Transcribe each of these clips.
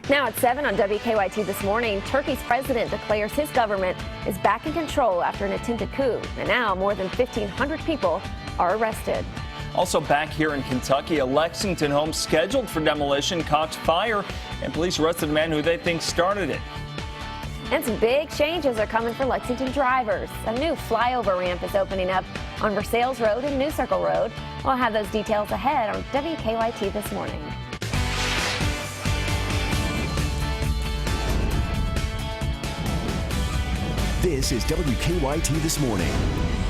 Now at 7 on WKYT this morning, Turkey's president declares his government is back in control after an attempted coup. And now more than 1,500 people are arrested. Also back here in Kentucky, a Lexington home scheduled for demolition caught fire, and police arrested a man who they think started it. And some big changes are coming for Lexington drivers. A new flyover ramp is opening up on Versailles Road and New Circle Road. We'll have those details ahead on WKYT this morning. This is WKYT This Morning.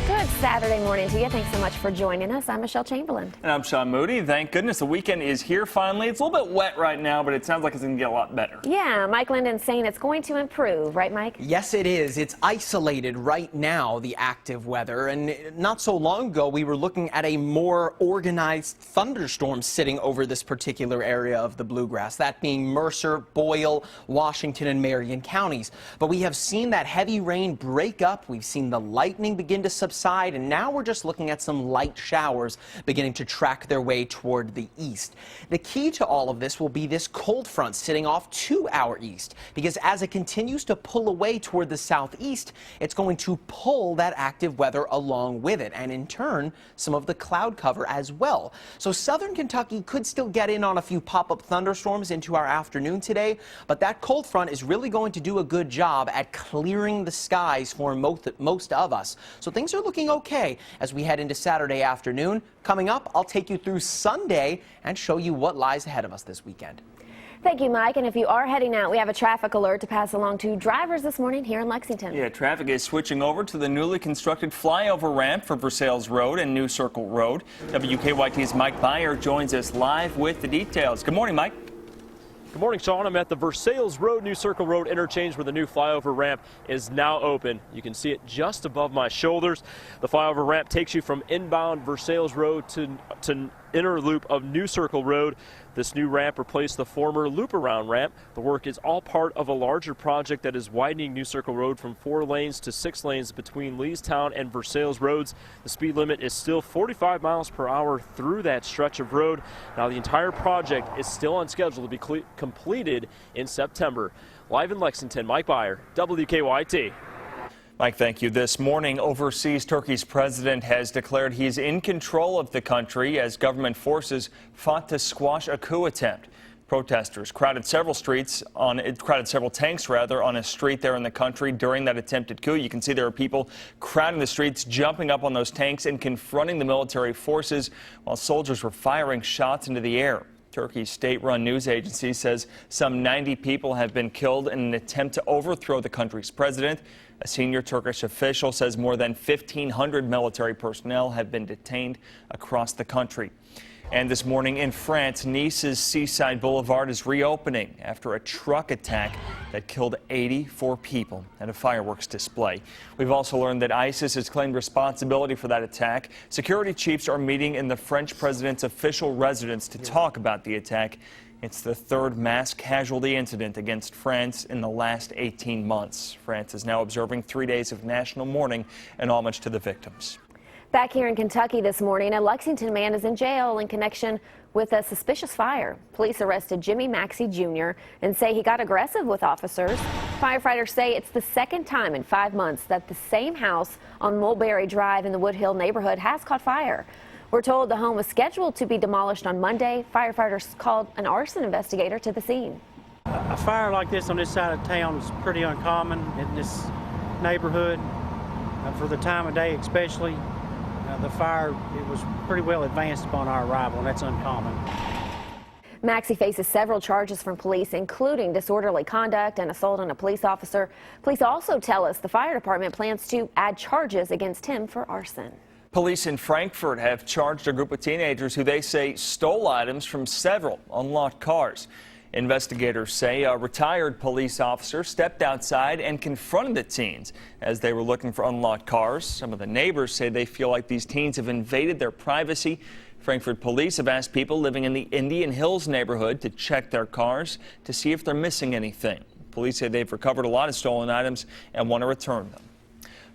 Good Saturday morning to you. Thanks so much for joining us. I'm Michelle Chamberlain. And I'm Sean Moody. Thank goodness the weekend is here finally. It's a little bit wet right now, but it sounds like it's going to get a lot better. Yeah, Mike Linden's saying it's going to improve, right, Mike? Yes, it is. It's isolated right now, the active weather. And not so long ago, we were looking at a more organized thunderstorm sitting over this particular area of the bluegrass, that being Mercer, Boyle, Washington, and Marion counties. But we have seen that heavy rain break up. We've seen the lightning begin to subside, and now we're just looking at some light showers beginning to track their way toward the east. The key to all of this will be this cold front sitting off to our east, because as it continues to pull away toward the southeast, it's going to pull that active weather along with it, and in turn, some of the cloud cover as well. So southern Kentucky could still get in on a few pop-up thunderstorms into our afternoon today, but that cold front is really going to do a good job at clearing the skies for most of us. So things are looking okay as we head into Saturday afternoon. Coming up, I'll take you through Sunday and show you what lies ahead of us this weekend. Thank you, Mike. And if you are heading out, we have a traffic alert to pass along to drivers this morning here in Lexington. Yeah, traffic is switching over to the newly constructed flyover ramp for Versailles Road and New Circle Road. WKYT's Mike Byer joins us live with the details. Good morning, Mike. Good morning, Sean. I'm at the Versailles Road, New Circle Road interchange where the new flyover ramp is now open. You can see it just above my shoulders. The flyover ramp takes you from inbound Versailles Road to inner loop of New Circle Road. This new ramp replaced the former loop-around ramp. The work is all part of a larger project that is widening New Circle Road from 4 lanes to 6 lanes between Leestown and Versailles roads. The speed limit is still 45 miles per hour through that stretch of road. Now, the entire project is still on schedule to be completed in September. Live in Lexington, Mike Byer, WKYT. Mike, thank you. This morning, overseas Turkey's president has declared he's in control of the country as government forces fought to squash a coup attempt. Protesters crowded several tanks on a street there in the country during that attempted coup. You can see there are people crowding the streets, jumping up on those tanks and confronting the military forces while soldiers were firing shots into the air. Turkey's state-run news agency says some 90 people have been killed in an attempt to overthrow the country's president. A senior Turkish official says more than 1,500 military personnel have been detained across the country. And this morning in France, Nice's Seaside Boulevard is reopening after a truck attack that killed 84 people at a fireworks display. We've also learned that ISIS has claimed responsibility for that attack. Security chiefs are meeting in the French president's official residence to talk about the attack. It's the 3rd mass casualty incident against France in the last 18 months. France is now observing 3 days of national mourning and homage to the victims. Back here in Kentucky this morning, a Lexington man is in jail in connection with a suspicious fire. Police arrested Jimmy Maxey Jr. and say he got aggressive with officers. Firefighters say it's the 2nd time in 5 months that the same house on Mulberry Drive in the Woodhill neighborhood has caught fire. We're told the home was scheduled to be demolished on Monday. Firefighters called an arson investigator to the scene. A fire like this on this side of town is pretty uncommon in this neighborhood, for the time of day especially. The fire, it was pretty well advanced upon our arrival, and that's uncommon. Maxey faces several charges from police, including disorderly conduct and assault on a police officer. Police also tell us the fire department plans to add charges against him for arson. Police in Frankfort have charged a group of teenagers who they say stole items from several unlocked cars. Investigators say a retired police officer stepped outside and confronted the teens as they were looking for unlocked cars. Some of the neighbors say they feel like these teens have invaded their privacy. Frankfort police have asked people living in the Indian Hills neighborhood to check their cars to see if they're missing anything. Police say they've recovered a lot of stolen items and want to return them.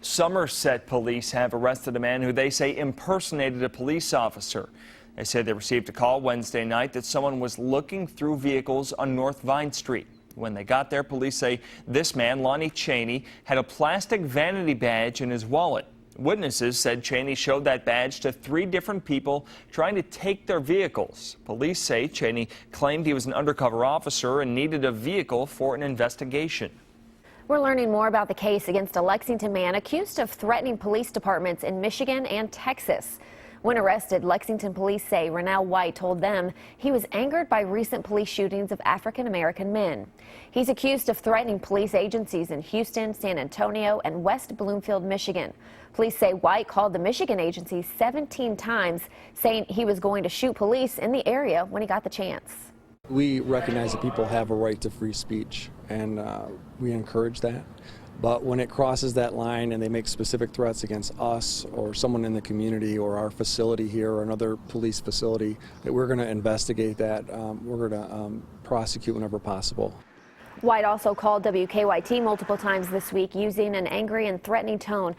Somerset police have arrested a man who they say impersonated a police officer. They say they received a call Wednesday night that someone was looking through vehicles on North Vine Street. When they got there, police say this man, Lonnie Cheney, had a plastic vanity badge in his wallet. Witnesses said Cheney showed that badge to 3 different people trying to take their vehicles. Police say Cheney claimed he was an undercover officer and needed a vehicle for an investigation. We're learning more about the case against a Lexington man accused of threatening police departments in Michigan and Texas. When arrested, Lexington police say Rennell White told them he was angered by recent police shootings of African-American men. He's accused of threatening police agencies in Houston, San Antonio, and West Bloomfield, Michigan. Police say White called the Michigan agency 17 times, saying he was going to shoot police in the area when he got the chance. We recognize that people have a right to free speech, and we encourage that. But when it crosses that line and they make specific threats against us or someone in the community or our facility here or another police facility, that we're going to investigate that. We're going to prosecute whenever possible. White also called WKYT multiple times this week using an angry and threatening tone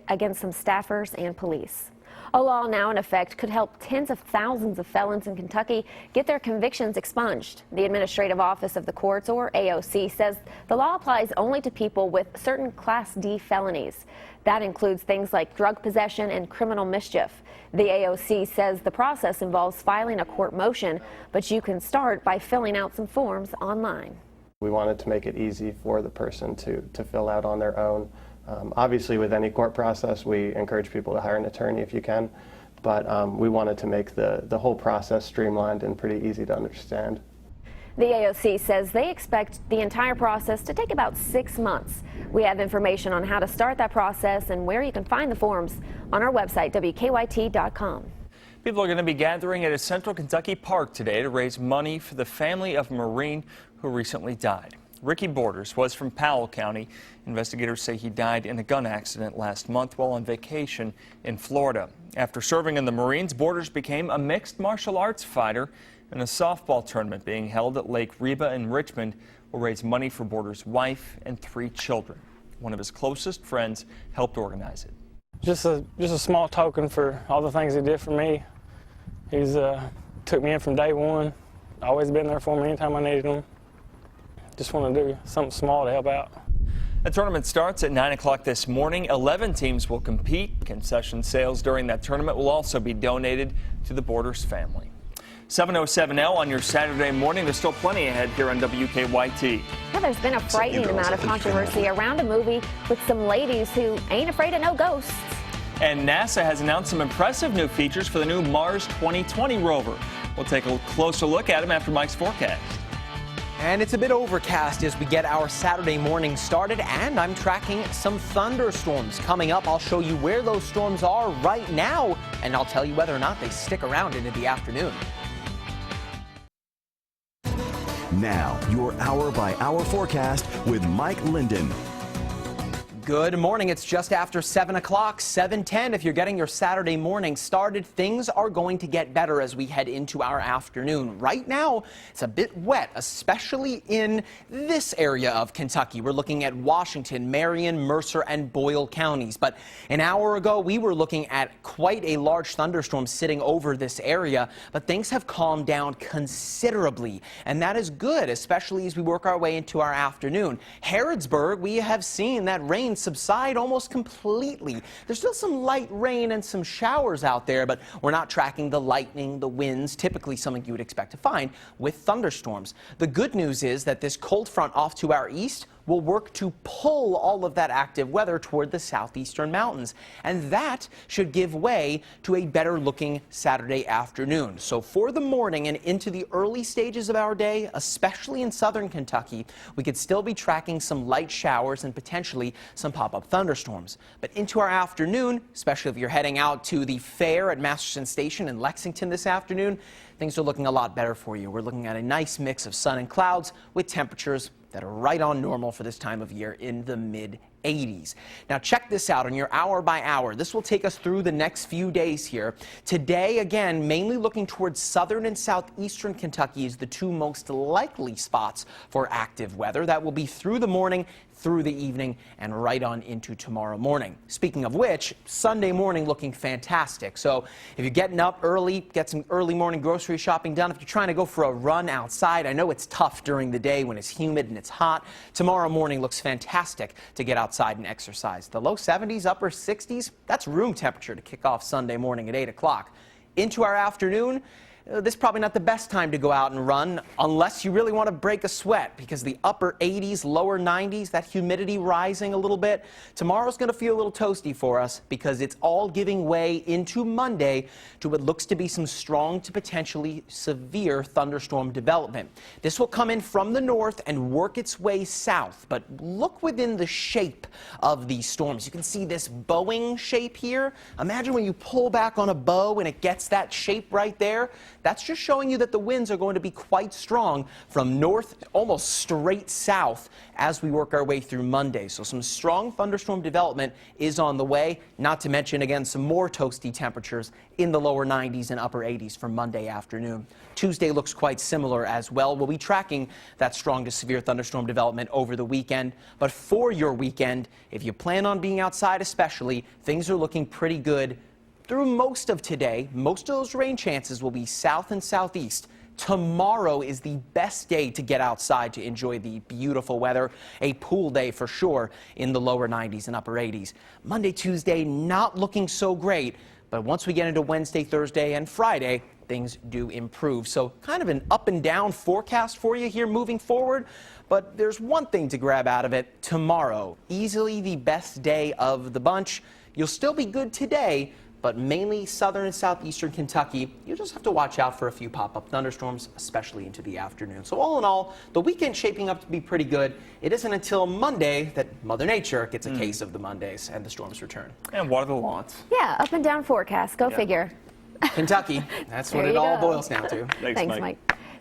against some staffers and police. A law now in effect could help tens of thousands of felons in Kentucky get their convictions expunged. The Administrative Office of the Courts, or AOC, says the law applies only to people with certain Class D felonies. That includes things like drug possession and criminal mischief. The AOC says the process involves filing a court motion, but you can start by filling out some forms online. We wanted to make it easy for the person to fill out on their own. Obviously, with any court process, we encourage people to hire an attorney if you can, but we wanted to make the whole process streamlined and pretty easy to understand. The AOC says they expect the entire process to take about 6 months. We have information on how to start that process and where you can find the forms on our website, WKYT.com. People are going to be gathering at a Central Kentucky park today to raise money for the family of a Marine who recently died. Ricky Borders was from Powell County. Investigators say he died in a gun accident last month while on vacation in Florida. After serving in the Marines, Borders became a mixed martial arts fighter, and a softball tournament being held at Lake Reba in Richmond will raise money for Borders' wife and 3 children. One of his closest friends helped organize it. Just a small token for all the things he did for me. He's took me in from day one, always been there for me anytime I needed him. Just want to do something small to help out. The tournament starts at 9 o'clock this morning. 11 teams will compete. Concession sales during that tournament will also be donated to the Borders family. 7:07 now on your Saturday morning. There's still plenty ahead here on WKYT. Now, there's been a frightening amount of controversy around a movie with some ladies who ain't afraid of no ghosts. And NASA has announced some impressive new features for the new Mars 2020 rover. We'll take a closer look at them after Mike's forecast. And it's a bit overcast as we get our Saturday morning started, and I'm tracking some thunderstorms coming up. I'll show you where those storms are right now, and I'll tell you whether or not they stick around into the afternoon. Now, your hour-by-hour forecast with Mike Linden. Good morning. It's just after 7 o'clock, 7:10. If you're getting your Saturday morning started, things are going to get better as we head into our afternoon. Right now, it's a bit wet, especially in this area of Kentucky. We're looking at Washington, Marion, Mercer, and Boyle counties. But an hour ago, we were looking at quite a large thunderstorm sitting over this area. But things have calmed down considerably, and that is good, especially as we work our way into our afternoon. Harrodsburg, we have seen that rain subside almost completely. There's still some light rain and some showers out there, but we're not tracking the lightning, the winds, typically something you would expect to find with thunderstorms. The good news is that this cold front off to our east will work to pull all of that active weather toward the southeastern mountains, and that should give way to a better looking Saturday afternoon. So for the morning and into the early stages of our day, especially in southern Kentucky, we could still be tracking some light showers and potentially some pop-up thunderstorms. But into our afternoon, especially if you're heading out to the fair at Masterson Station in Lexington this afternoon, things are looking a lot better for you. We're looking at a nice mix of sun and clouds with temperatures that are right on normal for this time of year in the mid 80s. Now check this out on your hour by hour. This will take us through the next few days here. Today, again, mainly looking towards southern and southeastern Kentucky is the two most likely spots for active weather. That will be through the morning, through the evening, and right on into tomorrow morning. Speaking of which, Sunday morning looking fantastic. So if you're getting up early, get some early morning grocery shopping done. If you're trying to go for a run outside, I know it's tough during the day when it's humid and it's hot. Tomorrow morning looks fantastic to get outside and exercise. The low 70s, upper 60s, that's room temperature to kick off Sunday morning at 8 o'clock. Into our afternoon, this is probably not the best time to go out and run unless you really want to break a sweat, because the upper 80s, lower 90s, that humidity rising a little bit. Tomorrow's going to feel a little toasty for us because it's all giving way into Monday to what looks to be some strong to potentially severe thunderstorm development. This will come in from the north and work its way south, but look within the shape of these storms. You can see this bowing shape here. Imagine when you pull back on a bow and it gets that shape right there. That's just showing you that the winds are going to be quite strong from north almost straight south as we work our way through Monday. So some strong thunderstorm development is on the way, not to mention, again, some more toasty temperatures in the lower 90s and upper 80s for Monday afternoon. Tuesday looks quite similar as well. We'll be tracking that strong to severe thunderstorm development over the weekend. But for your weekend, if you plan on being outside especially, things are looking pretty good through most of today. Most of those rain chances will be south and southeast. Tomorrow is the best day to get outside to enjoy the beautiful weather. A pool day for sure in the lower 90s and upper 80s. Monday, Tuesday, not looking so great. But once we get into Wednesday, Thursday, and Friday, things do improve. So kind of an up and down forecast for you here moving forward. But there's one thing to grab out of it. Tomorrow, easily the best day of the bunch. You'll still be good today, but mainly southern and southeastern Kentucky, you just have to watch out for a few pop-up thunderstorms, especially into the afternoon. So all in all, the weekend shaping up to be pretty good. It isn't until Monday that Mother Nature gets a case of the Mondays and the storms return. And water the lawns. Yeah, up and down forecast. Go figure. Kentucky, that's what it all boils down to. Thanks, Mike.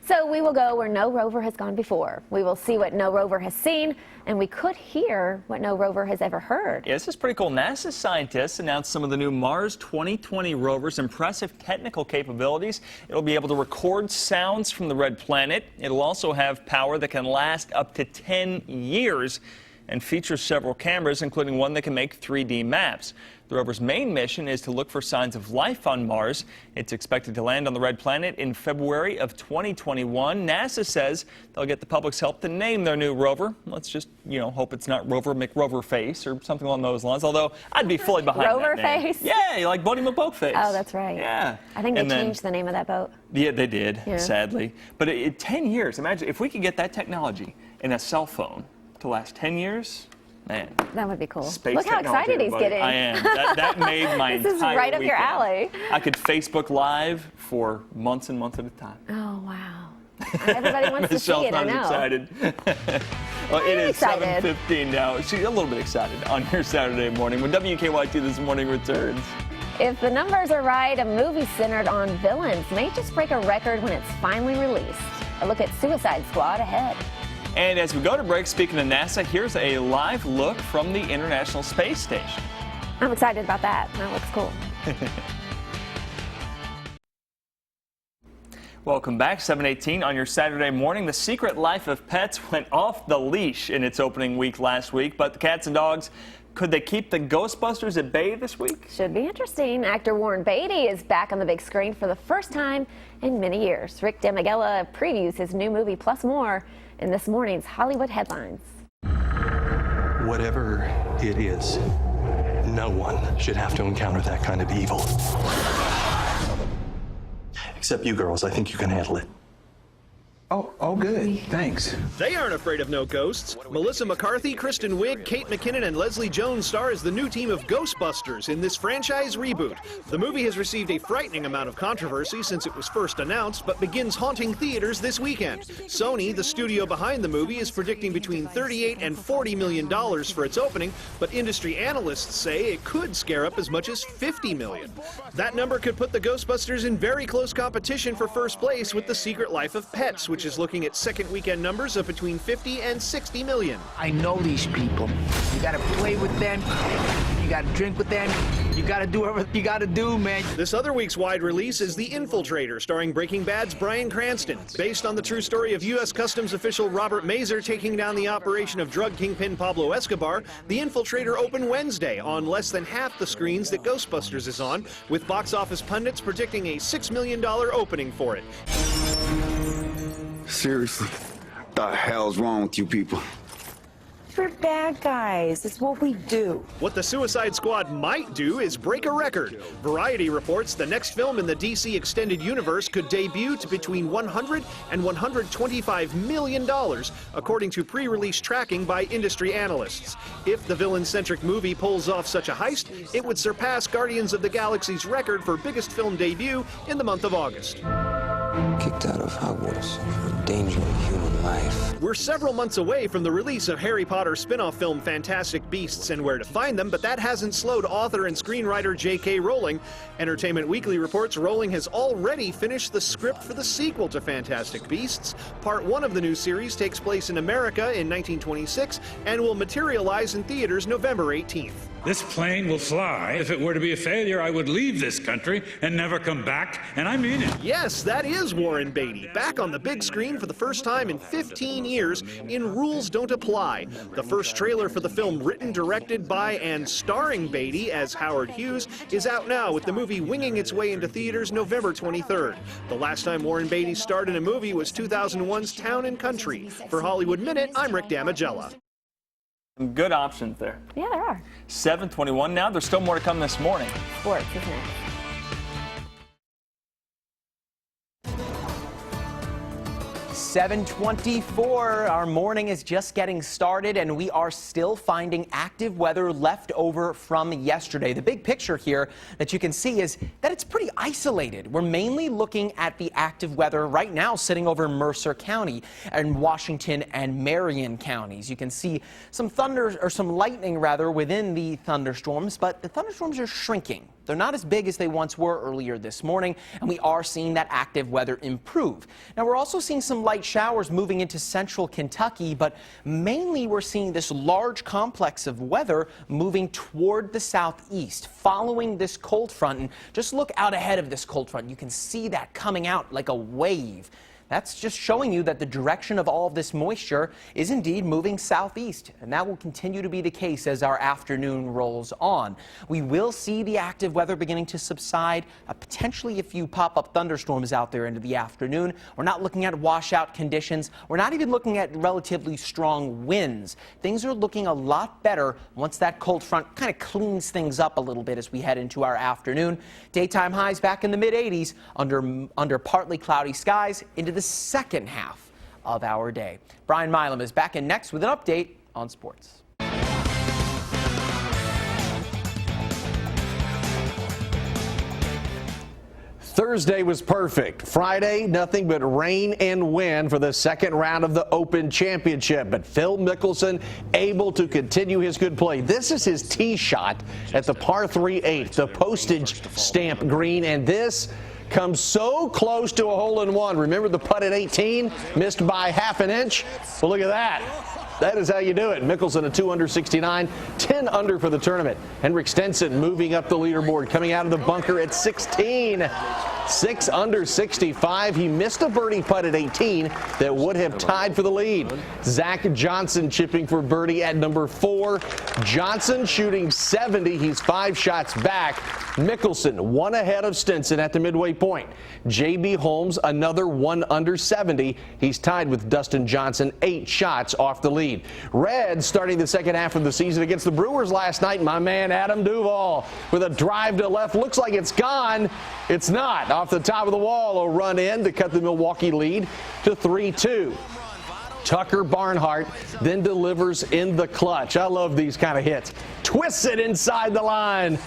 So we will go where no rover has gone before. We will see what no rover has seen, and we could hear what no rover has ever heard. Yeah, this is pretty cool. NASA scientists announced some of the new Mars 2020 rover's impressive technical capabilities. It'll be able to record sounds from the red planet. It'll also have power that can last up to 10 years and features several cameras, including one that can make 3D maps. The rover's main mission is to look for signs of life on Mars. It's expected to land on the red planet in February of 2021. NASA says they'll get the public's help to name their new rover. Let's just, hope it's not Rover McRoverface or something along those lines, although I'd be fully behind that name. Roverface? Yeah, like Bodie McBoatface. Oh, that's right. Yeah. I think they changed the name of that boat. Yeah, they did, sadly. But 10 years, imagine if we could get that technology in a cell phone to last 10 years. Man, that would be cool. Space Look how excited he's getting. I am. That made my This is entire right up your weekend. alley. I could Facebook Live for months and months at a time. Oh, wow. Everybody wants to see it, I know. Excited. Well, it is excited. 7:15 now. She's a little bit excited on your Saturday morning when WKYT This Morning returns. If the numbers are right, a movie centered on villains may just break a record when it's finally released. A look at Suicide Squad ahead. And as we go to break, speaking of NASA, here's a live look from the International Space Station. I'm excited about that. That looks cool. Welcome back, 7:18 on your Saturday morning. The Secret Life of Pets went off the leash in its opening week last week, but the cats and dogs, could they keep the Ghostbusters at bay this week? Should be interesting. Actor Warren Beatty is back on the big screen for the first time in many years. Rick DeMiguela previews his new movie plus more in this morning's Hollywood headlines. Whatever it is, no one should have to encounter that kind of evil. Except you girls, I think you can handle it. Oh, good. Thanks. They aren't afraid of no ghosts. Melissa McCarthy, Kristen Wiig, Kate McKinnon, and Leslie Jones star as the new team of Ghostbusters in this franchise reboot. The movie has received a frightening amount of controversy since it was first announced, but begins haunting theaters this weekend. Sony, the studio behind the movie, is predicting between $38 and $40 million for its opening, but industry analysts say it could scare up as much as $50 million. That number could put the Ghostbusters in very close competition for first place with The Secret Life of Pets, which which is looking at second weekend numbers of between 50 and 60 million. I know these people. You gotta play with them. You gotta drink with them. You gotta do whatever you gotta do, man. This other week's wide release is The Infiltrator, starring Breaking Bad's Bryan Cranston. Based on the true story of U.S. Customs official Robert Mazer taking down the operation of drug kingpin Pablo Escobar, The Infiltrator opened Wednesday on less than half the screens that Ghostbusters is on, with box office pundits predicting a $6 million opening for it. Seriously, what the hell's wrong with you people? We're bad guys. It's what we do. What the Suicide Squad might do is break a record. Variety reports the next film in the DC Extended Universe could debut to between $100 and $125 million, according to pre-release tracking by industry analysts. If the villain-centric movie pulls off such a heist, it would surpass Guardians of the Galaxy's record for biggest film debut in the month of August. Kicked out of Hogwarts for endangering human life. We're several months away from the release of Harry Potter spin-off film Fantastic Beasts and Where to Find Them, but that hasn't slowed author and screenwriter J.K. Rowling. Entertainment Weekly reports Rowling has already finished the script for the sequel to Fantastic Beasts. Part 1 of the new series takes place in America in 1926 and will materialize in theaters November 18th. This plane will fly. If it were to be a failure, I would leave this country and never come back, and I mean it. Yes, that is Warren Beatty, back on the big screen for the first time in 15 years in Rules Don't Apply. The first trailer for the film, written, directed by, and starring Beatty as Howard Hughes, is out now, with the movie winging its way into theaters November 23rd. The last time Warren Beatty starred in a movie was 2001's Town and Country. For Hollywood Minute, I'm Rick Damigella. Some good options there. Yeah, there are. 7:21 now. There's still more to come this morning. Sports, isn't it? 7:24. Our morning is just getting started, and we are still finding active weather left over from yesterday. The big picture here that you can see is that it's pretty isolated. We're mainly looking at the active weather right now sitting over Mercer County and Washington and Marion counties. You can see some thunder, or some lightning rather, within the thunderstorms, but the thunderstorms are shrinking. They're not as big as they once were earlier this morning, and we are seeing that active weather improve. Now, we're also seeing some light showers moving into central Kentucky, but mainly we're seeing this large complex of weather moving toward the southeast, following this cold front. And just look out ahead of this cold front. You can see that coming out like a wave. That's just showing you that the direction of all of this moisture is indeed moving southeast, and that will continue to be the case as our afternoon rolls on. We will see the active weather beginning to subside, potentially a few pop-up thunderstorms out there into the afternoon. We're not looking at washout conditions. We're not even looking at relatively strong winds. Things are looking a lot better once that cold front kind of cleans things up a little bit as we head into our afternoon. Daytime highs back in the mid-80s under partly cloudy skies into the second half of our day. Brian Milam is back in next with an update on sports. Thursday was perfect. Friday, nothing but rain and wind for the second round of the Open Championship. But Phil Mickelson able to continue his good play. This is his tee shot at the par 3/8, the postage stamp green, and this comes so close to a hole-in-one. Remember the putt at 18? Missed by half an inch? Well, look at that. That is how you do it. Mickelson a 2 under 69, 10 under for the tournament. Henrik Stenson moving up the leaderboard, coming out of the bunker at 16. 6 under 65. He missed a birdie putt at 18 that would have tied for the lead. Zach Johnson chipping for birdie at number 4. Johnson shooting 70. He's 5 shots back. Mickelson 1 ahead of Stenson at the midway point. J.B. Holmes another 1 under 70. He's tied with Dustin Johnson, 8 shots off the lead. Reds starting the second half of the season against the Brewers last night. My man Adam Duvall with a drive to left. Looks like it's gone. It's not. Off the top of the wall, a run in to cut the Milwaukee lead to 3-2. Tucker Barnhart then delivers in the clutch. I love these kind of hits. Twists it inside the line.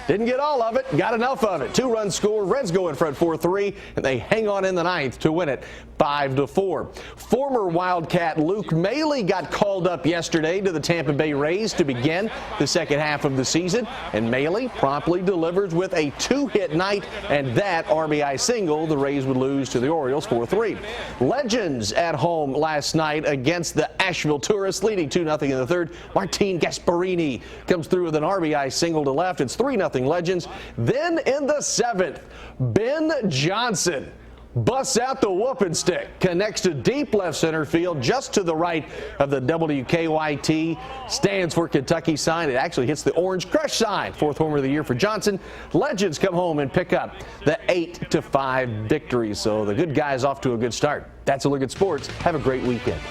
Didn't get all of it, got enough of it. 2-run score, Reds go in front 4-3, and they hang on in the ninth to win it 5-4. Former Wildcat Luke Maley got called up yesterday to the Tampa Bay Rays to begin the second half of the season, and Maley promptly delivers with a 2-hit night and that RBI single. The Rays would lose to the Orioles 4-3. Legends at home last night against the Asheville Tourists, leading 2-0 in the third. Martin Gasparini comes through with an RBI single to left. It's 3-0 Legends. Then in the seventh, Ben Johnson busts out the whooping stick, connects to deep left center field, just to the right of the WKYT stands for Kentucky sign. It actually hits the Orange Crush sign. Fourth homer of the year for Johnson. Legends come home and pick up the 8-5 victory. So the good guys off to a good start. That's a look at sports. Have a great weekend.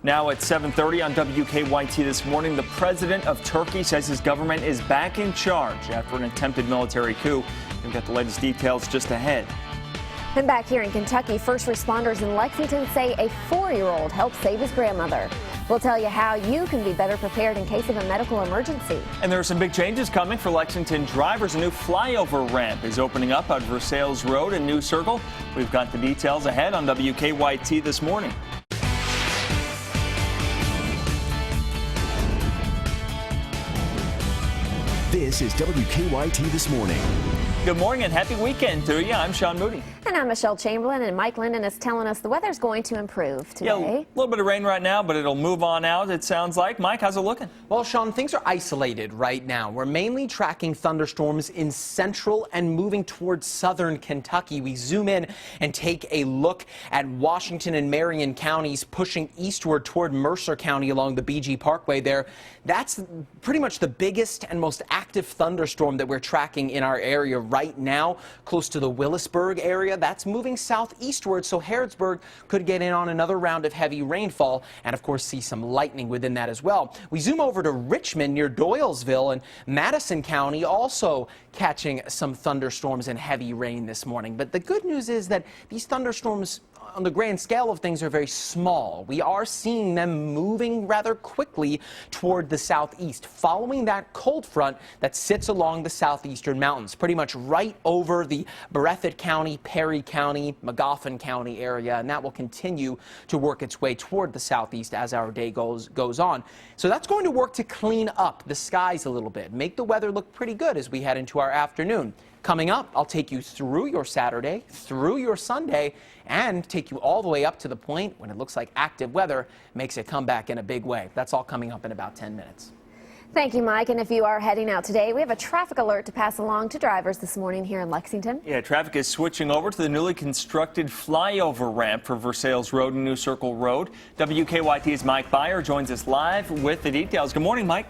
Now at 7:30 on WKYT this morning, the president of Turkey says his government is back in charge after an attempted military coup. We've got the latest details just ahead. And back here in Kentucky, first responders in Lexington say a 4-year-old helped save his grandmother. We'll tell you how you can be better prepared in case of a medical emergency. And there are some big changes coming for Lexington drivers. A new flyover ramp is opening up at Versailles Road in New Circle. We've got the details ahead on WKYT this morning. This is WKYT This Morning. Good morning and happy weekend to you. I'm Sean Moody. And I'm Michelle Chamberlain, and Mike Linden is telling us the weather's going to improve today. Yeah, a little bit of rain right now, but it'll move on out, it sounds like. Mike, how's it looking? Well, Sean, things are isolated right now. We're mainly tracking thunderstorms in central and moving towards southern Kentucky. We zoom in and take a look at Washington and Marion counties pushing eastward toward Mercer County along the BG Parkway there. That's pretty much the biggest and most active thunderstorm that we're tracking in our area right now, close to the Willisburg area. That's moving southeastward, so Harrodsburg could get in on another round of heavy rainfall and, of course, see some lightning within that as well. We zoom over to Richmond near Doylesville, and Madison County also catching some thunderstorms and heavy rain this morning. But the good news is that these thunderstorms, on the grand scale of things, are very small. We are seeing them moving rather quickly toward the southeast, following that cold front that sits along the southeastern mountains, pretty much right over the Breathitt County, Perry County, Magoffin County area, and that will continue to work its way toward the southeast as our day goes on. So that's going to work to clean up the skies a little bit, make the weather look pretty good as we head into our afternoon. Coming up, I'll take you through your Saturday, through your Sunday, and take you all the way up to the point when it looks like active weather makes a comeback in a big way. That's all coming up in about 10 minutes. Thank you, Mike. And if you are heading out today, we have a traffic alert to pass along to drivers this morning here in Lexington. Yeah, traffic is switching over to the newly constructed flyover ramp for Versailles Road and New Circle Road. WKYT's Mike Byer joins us live with the details. Good morning, Mike.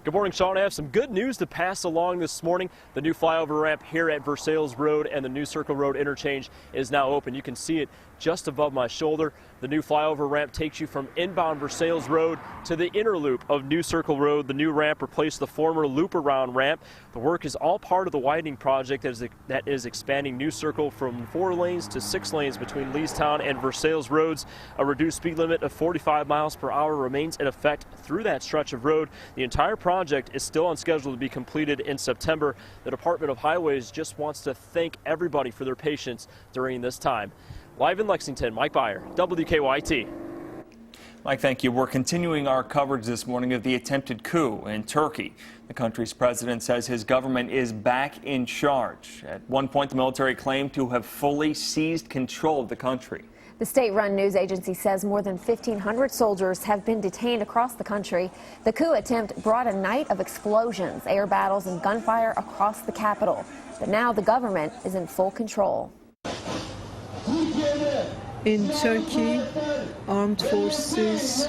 Good morning, Sean. I have some good news to pass along this morning. The new flyover ramp here at Versailles Road and the New Circle Road interchange is now open. You can see it just above my shoulder. The new flyover ramp takes you from inbound Versailles Road to the inner loop of New Circle Road. The new ramp replaced the former loop around ramp. The work is all part of the widening project that is expanding New Circle from 4 lanes to 6 lanes between Leestown and Versailles Roads. A reduced speed limit of 45 miles per hour remains in effect through that stretch of road. The entire project is still on schedule to be completed in September. The Department of Highways just wants to thank everybody for their patience during this time. Live in Lexington, Mike Byer, WKYT. Mike, thank you. We're continuing our coverage this morning of the attempted coup in Turkey. The country's president says his government is back in charge. At one point, the military claimed to have fully seized control of the country. The state-run news agency says more than 1,500 soldiers have been detained across the country. The coup attempt brought a night of explosions, air battles, and gunfire across the capital. But now the government is in full control. In Turkey, armed forces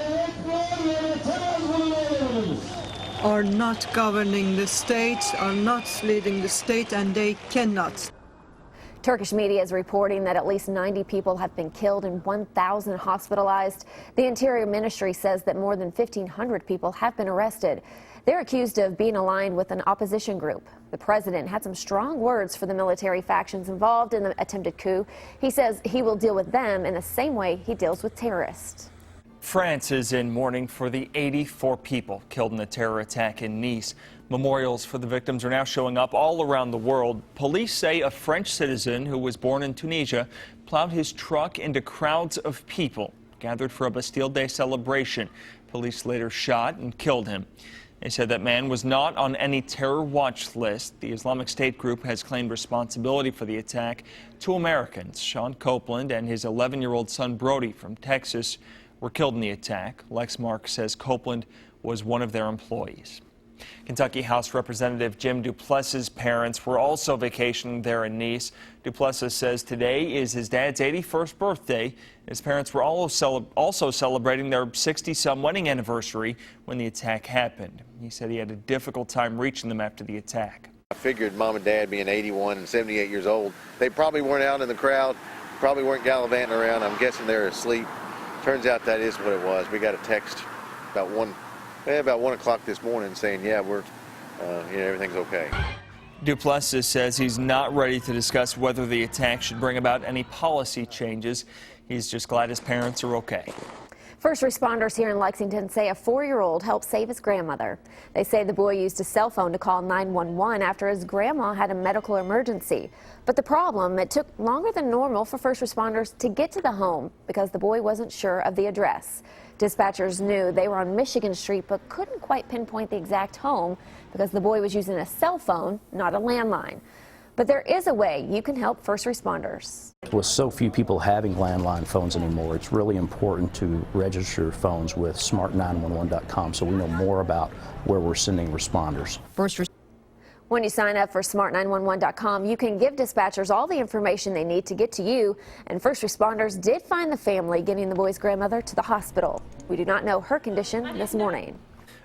are not governing the state, are not leading the state, and they cannot. Turkish media is reporting that at least 90 people have been killed and 1,000 hospitalized. The Interior Ministry says that more than 1,500 people have been arrested. They're accused of being aligned with an opposition group. The president had some strong words for the military factions involved in the attempted coup. He says he will deal with them in the same way he deals with terrorists. France is in mourning for the 84 people killed in the terror attack in Nice. Memorials for the victims are now showing up all around the world. Police say a French citizen who was born in Tunisia plowed his truck into crowds of people gathered for a Bastille Day celebration. Police later shot and killed him. They said that man was not on any terror watch list. The Islamic State group has claimed responsibility for the attack. 2 Americans, Sean Copeland and his 11-year-old son Brody from Texas, were killed in the attack. Lexmark says Copeland was one of their employees. Kentucky House Representative Jim Duplessis' parents were also vacationing there in Nice. Duplessis says today is his dad's 81st birthday. His parents were also celebrating their 60-some wedding anniversary when the attack happened. He said he had a difficult time reaching them after the attack. I figured Mom and Dad being 81 and 78 years old, they probably weren't out in the crowd, probably weren't gallivanting around. I'm guessing they're asleep. Turns out that is what it was. We got a text about 1 o'clock this morning saying, yeah, everything's okay. Duplessis says he's not ready to discuss whether the attack should bring about any policy changes. He's just glad his parents are okay. First responders here in Lexington say a 4-year-old helped save his grandmother. They say the boy used a cell phone to call 911 after his grandma had a medical emergency. But the problem, it took longer than normal for first responders to get to the home because the boy wasn't sure of the address. Dispatchers knew they were on Michigan Street but couldn't quite pinpoint the exact home because the boy was using a cell phone, not a landline. But there is a way you can help first responders. With so few people having landline phones anymore, it's really important to register phones with smart911.com so we know more about where we're sending responders. When you sign up for smart911.com, you can give dispatchers all the information they need to get to you. And first responders did find the family getting the boy's grandmother to the hospital. We do not know her condition this morning.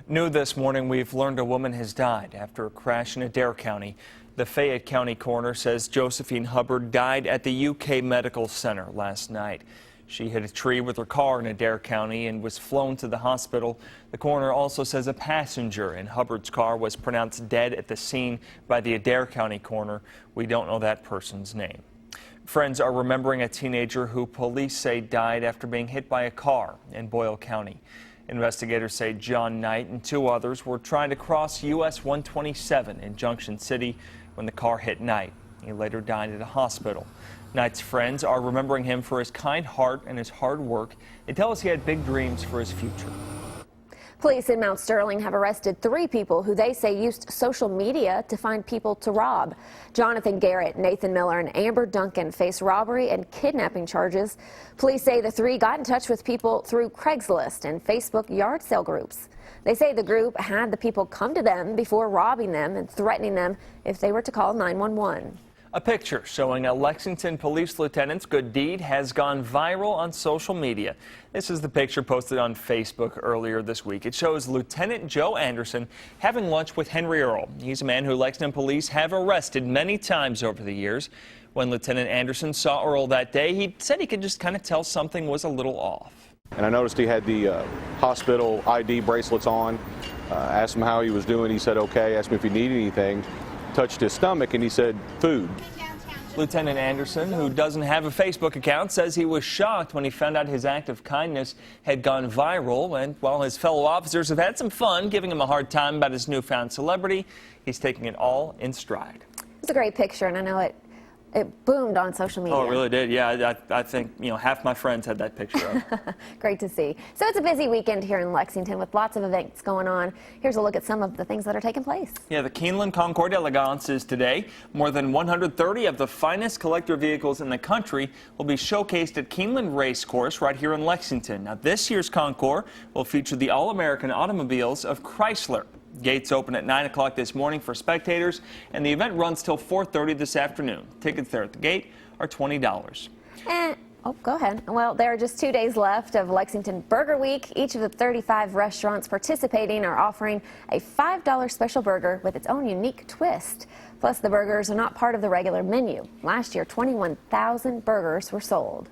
New this morning, we've learned a woman has died after a crash in Adair County. The Fayette County coroner says Josephine Hubbard died at the UK Medical Center last night. She hit a tree with her car in Adair County and was flown to the hospital. The coroner also says a passenger in Hubbard's car was pronounced dead at the scene by the Adair County coroner. We don't know that person's name. Friends are remembering a teenager who police say died after being hit by a car in Boyle County. Investigators say John Knight and 2 others were trying to cross US 127 in Junction City when the car hit Knight. He later died at a hospital. Knight's friends are remembering him for his kind heart and his hard work. They tell us he had big dreams for his future. Police in Mount Sterling have arrested 3 people who they say used social media to find people to rob. Jonathan Garrett, Nathan Miller, and Amber Duncan face robbery and kidnapping charges. Police say the 3 got in touch with people through Craigslist and Facebook yard sale groups. They say the group had the people come to them before robbing them and threatening them if they were to call 911. A picture showing a Lexington police lieutenant's good deed has gone viral on social media. This is the picture posted on Facebook earlier this week. It shows Lieutenant Joe Anderson having lunch with Henry Earl. He's a man who Lexington police have arrested many times over the years. When Lieutenant Anderson saw Earl that day, he said he could just kind of tell something was a little off. And I noticed he had the hospital ID bracelets on. Asked him how he was doing. He said okay. Asked me if he needed anything. Touched his stomach and he said food. Lieutenant Anderson, who doesn't have a Facebook account, says he was shocked when he found out his act of kindness had gone viral. And while his fellow officers have had some fun giving him a hard time about his newfound celebrity, he's taking it all in stride. It's a great picture, and I know it boomed on social media. Oh, it really did. Yeah, I think, half my friends had that picture up. Great to see. So it's a busy weekend here in Lexington with lots of events going on. Here's a look at some of the things that are taking place. Yeah, the Keeneland Concours d'Elegance is today. More than 130 of the finest collector vehicles in the country will be showcased at Keeneland Racecourse right here in Lexington. Now, this year's concours will feature the All-American automobiles of Chrysler. Gates open at 9 o'clock this morning for spectators, and the event runs till 4:30 this afternoon. Tickets there at the gate are $20. Go ahead. Well, there are just 2 days left of Lexington Burger Week. Each of the 35 restaurants participating are offering a $5 special burger with its own unique twist. Plus, the burgers are not part of the regular menu. Last year, 21,000 burgers were sold.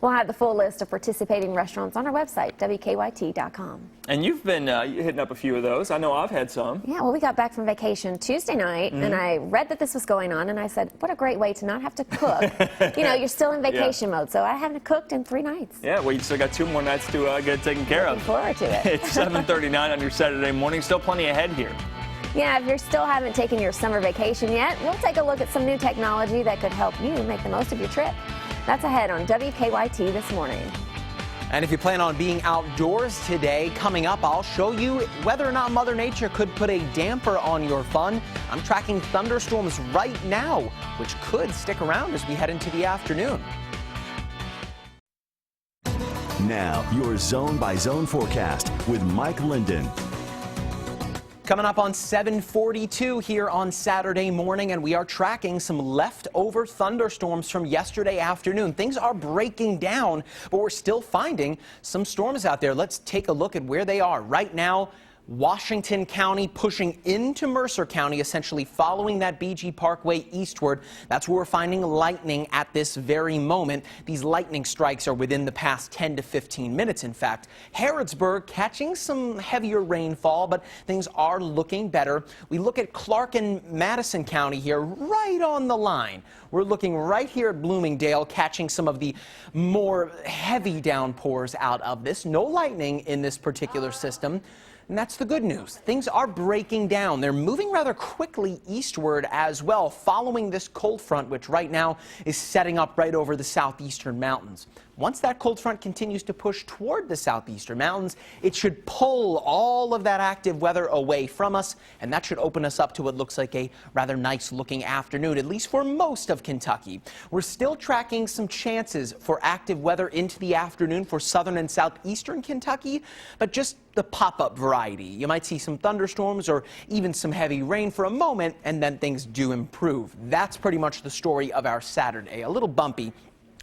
We'll have the full list of participating restaurants on our website, WKYT.com. And you've been hitting up a few of those. I know I've had some. Yeah, well, we got back from vacation Tuesday night, and I read that this was going on, and I said, what a great way to not have to cook. You know, you're still in vacation mode, so I haven't cooked in 3 nights. Yeah, well, you still got 2 more nights to get taken care of. Looking forward to it. It's 7:39 on your Saturday morning. Still plenty ahead here. Yeah, if you still haven't taken your summer vacation yet, we'll take a look at some new technology that could help you make the most of your trip. That's ahead on WKYT this morning. And if you plan on being outdoors today, coming up, I'll show you whether or not Mother Nature could put a damper on your fun. I'm tracking thunderstorms right now, which could stick around as we head into the afternoon. Now, your zone-by-zone forecast with Mike Linden. Coming up on 7:42 here on Saturday morning, and we are tracking some leftover thunderstorms from yesterday afternoon. Things are breaking down, but we're still finding some storms out there. Let's take a look at where they are right now. Washington County pushing into Mercer County, essentially following that BG Parkway eastward. That's where we're finding lightning at this very moment. These lightning strikes are within the past 10 to 15 minutes, in fact. Harrodsburg catching some heavier rainfall, but things are looking better. We look at Clark and Madison County here, right on the line. We're looking right here at Bloomingdale, catching some of the more heavy downpours out of this. No lightning in this particular system. And that's the good news. Things are breaking down. They're moving rather quickly eastward as well, following this cold front, which right now is setting up right over the southeastern mountains. Once that cold front continues to push toward the southeastern mountains, it should pull all of that active weather away from us, and that should open us up to what looks like a rather nice looking afternoon, at least for most of Kentucky. We're still tracking some chances for active weather into the afternoon for southern and southeastern Kentucky, but just the pop-up variety. You might see some thunderstorms or even some heavy rain for a moment, and then things do improve. That's pretty much the story of our Saturday. A little bumpy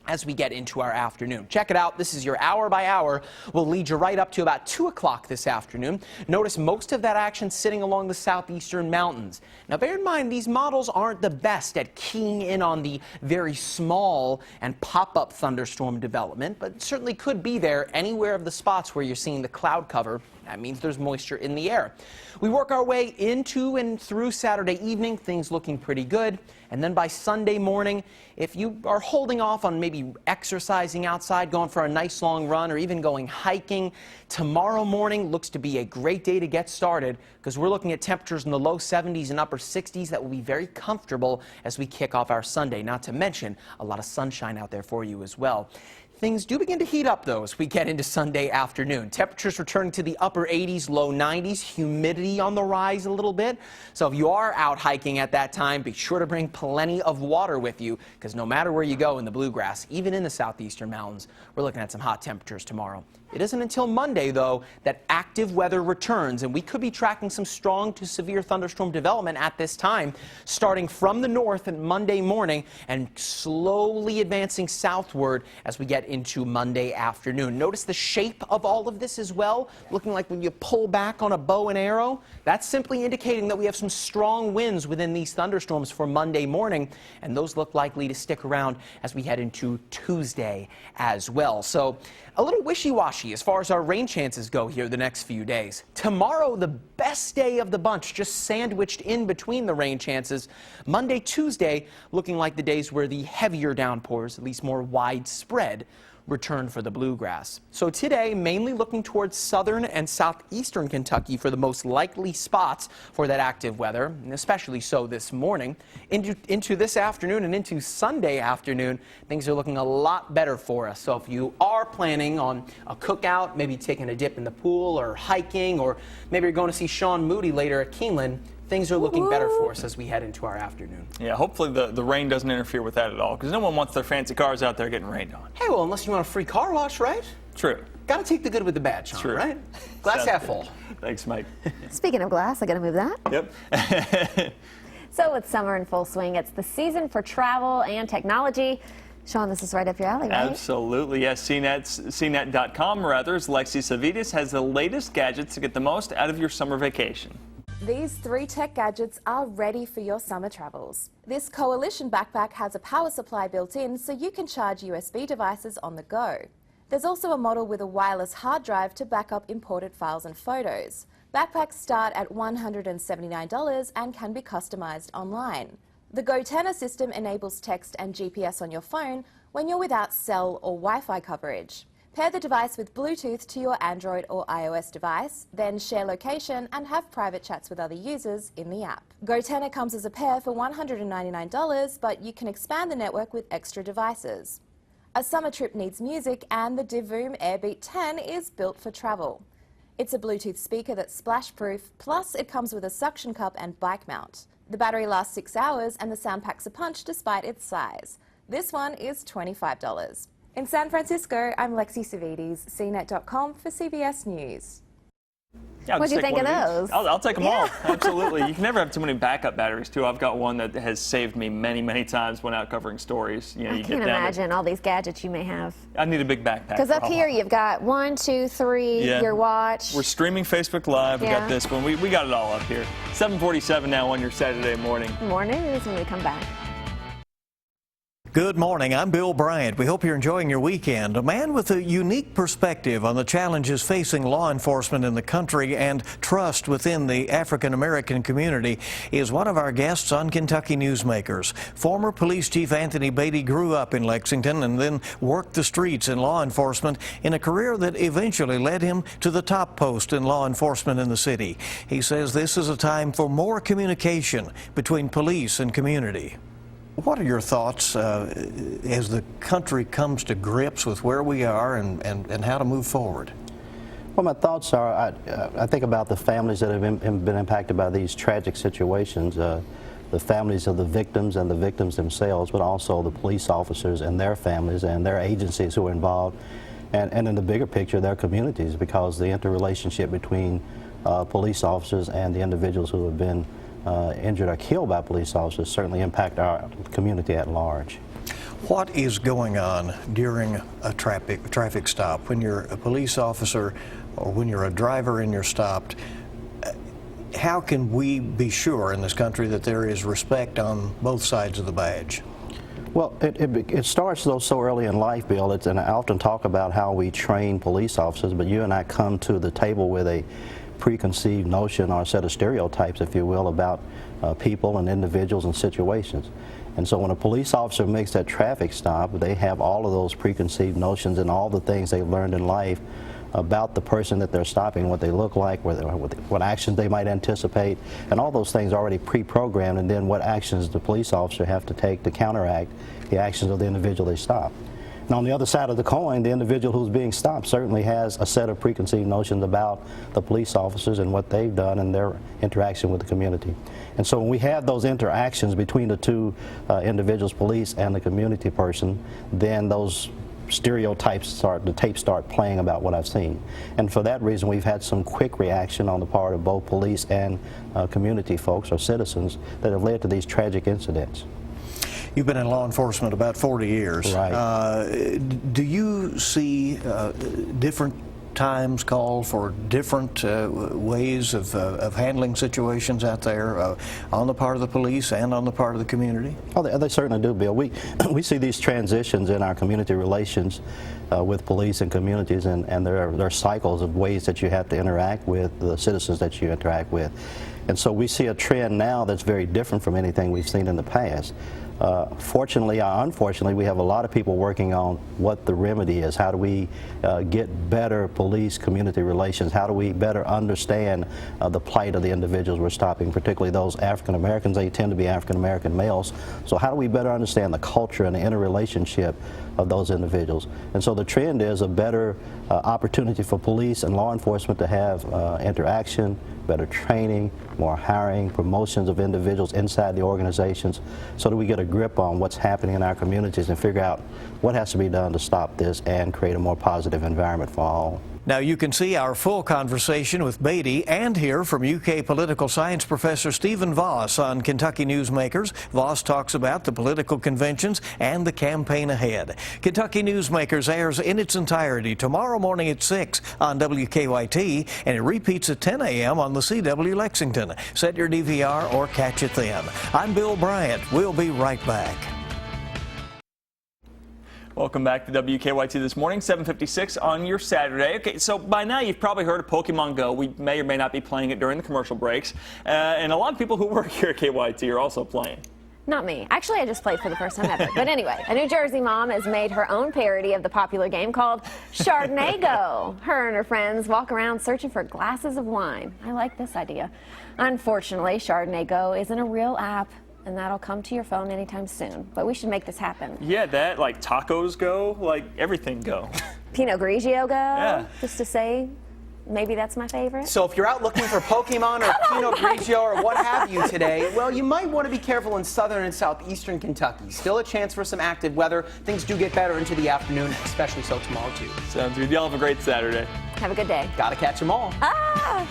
as we get into our afternoon. Check it out. This is your hour by hour. We'll lead you right up to about 2 o'clock this afternoon. Notice most of that action sitting along the southeastern mountains. Now bear in mind, these models aren't the best at keying in on the very small and pop-up thunderstorm development, but certainly could be there anywhere of the spots where you're seeing the cloud cover. That means there's moisture in the air. We work our way into and through Saturday evening, things looking pretty good. And then by Sunday morning, if you are holding off on maybe exercising outside, going for a nice long run, or even going hiking, tomorrow morning looks to be a great day to get started, because we're looking at temperatures in the low 70s and upper 60s that will be very comfortable as we kick off our Sunday, not to mention a lot of sunshine out there for you as well. Things do begin to heat up, though, as we get into Sunday afternoon. Temperatures returning to the upper 80s, low 90s. Humidity on the rise a little bit. So if you are out hiking at that time, be sure to bring plenty of water with you, because no matter where you go in the bluegrass, even in the southeastern mountains, we're looking at some hot temperatures tomorrow. It isn't until Monday, though, that active weather returns, and we could be tracking some strong to severe thunderstorm development at this time, starting from the north on Monday morning and slowly advancing southward as we get into Monday afternoon. Notice the shape of all of this as well, looking like when you pull back on a bow and arrow. That's simply indicating that we have some strong winds within these thunderstorms for Monday morning, and those look likely to stick around as we head into Tuesday as well. So a little wishy-washy as far as our rain chances go here the next few days. Tomorrow, the best day of the bunch, just sandwiched in between the rain chances. Monday, Tuesday, looking like the days where the heavier downpours, at least more widespread, return for the bluegrass. So today, mainly looking towards southern and southeastern Kentucky for the most likely spots for that active weather, and especially so this morning. Into this afternoon and into Sunday afternoon, things are looking a lot better for us. So if you are planning on a cookout, maybe taking a dip in the pool or hiking, or maybe you're going to see Sean Moody later at Keeneland, things are looking better for us as we head into our afternoon. Yeah, hopefully the rain doesn't interfere with that at all, because no one wants their fancy cars out there getting rained on. Hey, well, unless you want a free car wash, right? True. Got to take the good with the bad, Sean, True. right? Glass half full. Thanks, Mike. Speaking of glass, I got to move that. Yep. So with summer in full swing, it's the season for travel and technology. Sean, this is right up your alley, right? Absolutely, yes. CNET.com, rather, Lexi Savides has the latest gadgets to get the most out of your summer vacation. These 3 tech gadgets are ready for your summer travels. This Coalition backpack has a power supply built in so you can charge USB devices on the go. There's also a model with a wireless hard drive to back up imported files and photos. Backpacks start at $179 and can be customized online. The GoTenna system enables text and GPS on your phone when you're without cell or Wi-Fi coverage. Pair the device with Bluetooth to your Android or iOS device, then share location and have private chats with other users in the app. GoTenna comes as a pair for $199, but you can expand the network with extra devices. A summer trip needs music, and the Divoom Airbeat 10 is built for travel. It's a Bluetooth speaker that's splash-proof, plus it comes with a suction cup and bike mount. The battery lasts 6 hours and the sound packs a punch despite its size. This one is $25. In San Francisco, I'm Lexi Savides, CNET.com for CBS News. Yeah, What'd you think of those? I'll take them all. Absolutely. You can never have too many backup batteries, too. I've got one that has saved me many, many times when out covering stories. You know, I can't imagine all these gadgets you may have. I need a big backpack. Because up here you've got 1, 2, 3, your watch. We're streaming Facebook Live. We got this one. We got it all up here. 7:47 now on your Saturday morning. More news when we come back. Good morning. I'm Bill Bryant. We hope you're enjoying your weekend. A man with a unique perspective on the challenges facing law enforcement in the country and trust within the African American community is one of our guests on Kentucky Newsmakers. Former Police Chief Anthony Beatty grew up in Lexington and then worked the streets in law enforcement in a career that eventually led him to the top post in law enforcement in the city. He says this is a time for more communication between police and community. What are your thoughts as the country comes to grips with where we are and how to move forward? Well, my thoughts are, I think about the families that have been impacted by these tragic situations, the families of the victims and the victims themselves, but also the police officers and their families and their agencies who are involved, and in the bigger picture, their communities, because the interrelationship between police officers and the individuals who have been injured or killed by police officers certainly impact our community at large. What is going on during a traffic stop when you're a police officer or when you're a driver and you're stopped? How can we be sure in this country that there is respect on both sides of the badge? Well, it starts though so early in life, Bill. And I often talk about how we train police officers, but you and I come to the table with a preconceived notion or a set of stereotypes, if you will, about people and individuals and situations. And so when a police officer makes that traffic stop, they have all of those preconceived notions and all the things they've learned in life about the person that they're stopping, what they look like, what actions they might anticipate, and all those things already pre-programmed, and then what actions the police officer have to take to counteract the actions of the individual they stop. And on the other side of the coin, the individual who's being stopped certainly has a set of preconceived notions about the police officers and what they've done and their interaction with the community. And so when we have those interactions between the two individuals, police and the community person, then those stereotypes the tapes start playing about what I've seen. And for that reason, we've had some quick reaction on the part of both police and community folks or citizens that have led to these tragic incidents. You've been in law enforcement about 40 years. Right. Do you see different times call for different ways of handling situations out there on the part of the police and on the part of the community? Oh, they certainly do, Bill. We see these transitions in our community relations with police and communities, and there are cycles of ways that you have to interact with the citizens that you interact with. And so we see a trend now that's very different from anything we've seen in the past. Fortunately or unfortunately, we have a lot of people working on what the remedy is. How do we get better police-community relations? How do we better understand the plight of the individuals we're stopping, particularly those African Americans? They tend to be African American males. So how do we better understand the culture and the interrelationship of those individuals? And so the trend is a better opportunity for police and law enforcement to have interaction, better training, more hiring, promotions of individuals inside the organizations, so that we get a grip on what's happening in our communities and figure out what has to be done to stop this and create a more positive environment for all. Now you can see our full conversation with Beatty and hear from UK political science professor Stephen Voss on Kentucky Newsmakers. Voss talks about the political conventions and the campaign ahead. Kentucky Newsmakers airs in its entirety tomorrow morning at 6 on WKYT, and it repeats at 10 a.m. on the CW Lexington. Set your DVR or catch it then. I'm Bill Bryant. We'll be right back. Welcome back to WKYT this morning, 7:56 on your Saturday. Okay, so by now you've probably heard of Pokemon Go. We may or may not be playing it during the commercial breaks. And a lot of people who work here at KYT are also playing. Not me. Actually, I just played for the first time ever. But anyway, a New Jersey mom has made her own parody of the popular game called Chardonnay Go. Her and her friends walk around searching for glasses of wine. I like this idea. Unfortunately, Chardonnay Go isn't a real app, and that'll come to your phone anytime soon. But we should make this happen. Yeah, that, like tacos go, like everything go. Pinot Grigio Go, yeah. Just to say, maybe that's my favorite. So if you're out looking for Pokemon or Pinot Grigio or what have you today, well, you might want to be careful in southern and southeastern Kentucky. Still a chance for some active weather. Things do get better into the afternoon, especially so tomorrow, too. Sounds good. Y'all have a great Saturday. Have a good day. Gotta catch them all. Ah!